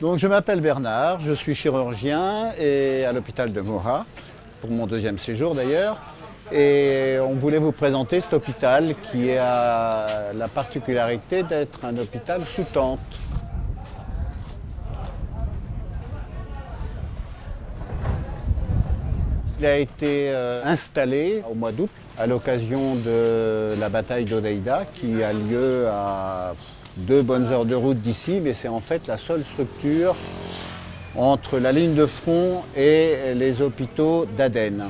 Donc je m'appelle Bernard, je suis chirurgien et à l'hôpital de Morat, pour mon deuxième séjour d'ailleurs. Et on voulait vous présenter cet hôpital qui a la particularité d'être un hôpital sous tente. Il a été installé au mois d'août à l'occasion de la bataille d'Hodeïda qui a lieu à 2 bonnes heures de route d'ici, mais c'est en fait la seule structure entre la ligne de front et les hôpitaux d'Aden.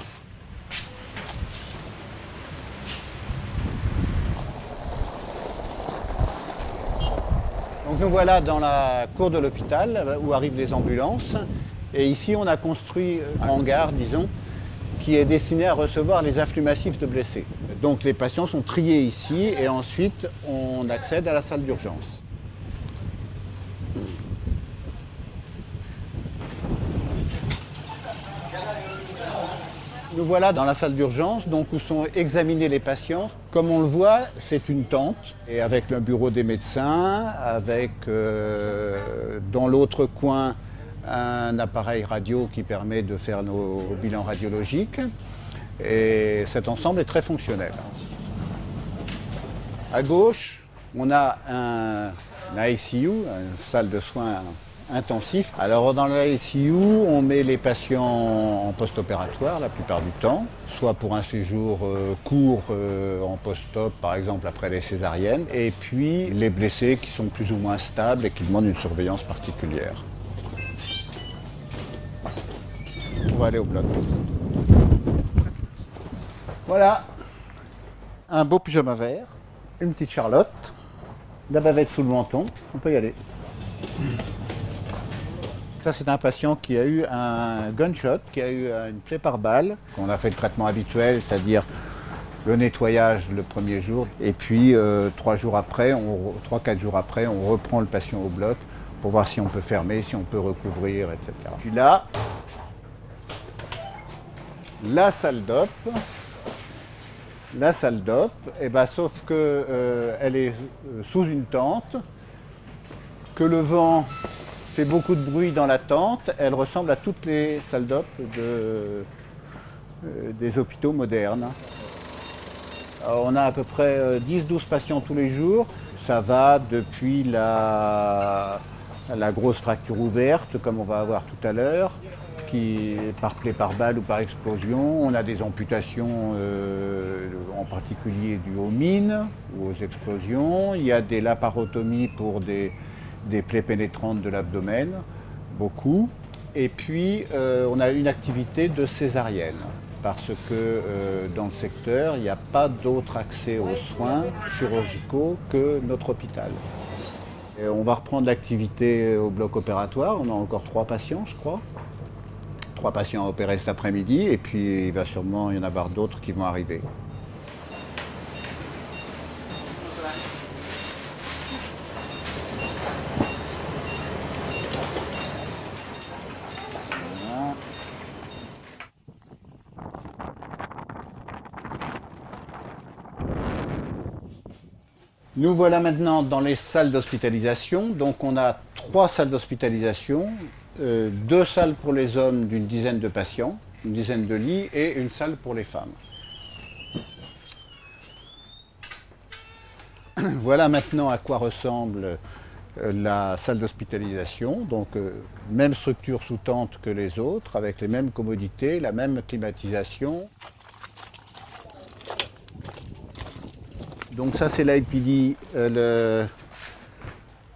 Donc nous voilà dans la cour de l'hôpital où arrivent les ambulances. Et ici on a construit un hangar, disons, qui est destiné à recevoir les afflux massifs de blessés. Donc les patients sont triés ici et ensuite on accède à la salle d'urgence. Nous voilà dans la salle d'urgence, donc où sont examinés les patients. Comme on le voit, c'est une tente, et avec le bureau des médecins, avec dans l'autre coin un appareil radio qui permet de faire nos bilans radiologiques. Et cet ensemble est très fonctionnel. À gauche, on a un ICU, une salle de soins intensifs. Alors dans l'ICU, on met les patients en post-opératoire la plupart du temps, soit pour un séjour court en post-op, par exemple après les césariennes, et puis les blessés qui sont plus ou moins stables et qui demandent une surveillance particulière. On va aller au bloc. Voilà, un beau pyjama vert, une petite Charlotte, la bavette sous le menton, on peut y aller. Ça, c'est un patient qui a eu un gunshot, qui a eu une plaie par balle. On a fait le traitement habituel, c'est-à-dire le nettoyage le premier jour. Et puis, 3-4 jours après, on reprend le patient au bloc pour voir si on peut fermer, si on peut recouvrir, etc. Puis là, la salle d'op. La salle d'op, sauf qu'elle est sous une tente, que le vent fait beaucoup de bruit dans la tente, elle ressemble à toutes les salles d'op des hôpitaux modernes. Alors, on a à peu près 10-12 patients tous les jours. Ça va depuis la grosse fracture ouverte, comme on va avoir tout à l'heure, qui par plaie par balle ou par explosion. On a des amputations en particulier dues aux mines ou aux explosions. Il y a des laparotomies pour des plaies pénétrantes de l'abdomen, beaucoup. Et puis on a une activité de césarienne parce que dans le secteur, il n'y a pas d'autre accès aux soins chirurgicaux que notre hôpital. Et on va reprendre l'activité au bloc opératoire. On a encore 3 patients, je crois. 3 patients à opérer cet après-midi et puis il va sûrement y en avoir d'autres qui vont arriver. Voilà. Nous voilà maintenant dans les salles d'hospitalisation. Donc on a 3 salles d'hospitalisation. 2 salles pour les hommes d'une dizaine de patients, une dizaine de lits, et une salle pour les femmes. Voilà maintenant à quoi ressemble la salle d'hospitalisation. Donc même structure sous tente que les autres, avec les mêmes commodités, la même climatisation. Donc ça c'est l'IPD,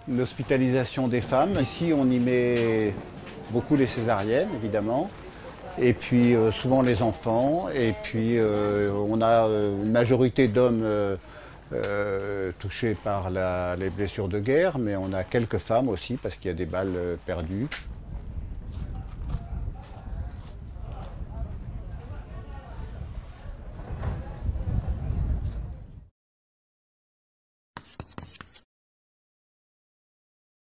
l'hospitalisation des femmes. Ici on y met beaucoup les césariennes, évidemment, et puis souvent les enfants, et puis on a une majorité d'hommes touchés par les blessures de guerre, mais on a quelques femmes aussi, parce qu'il y a des balles perdues.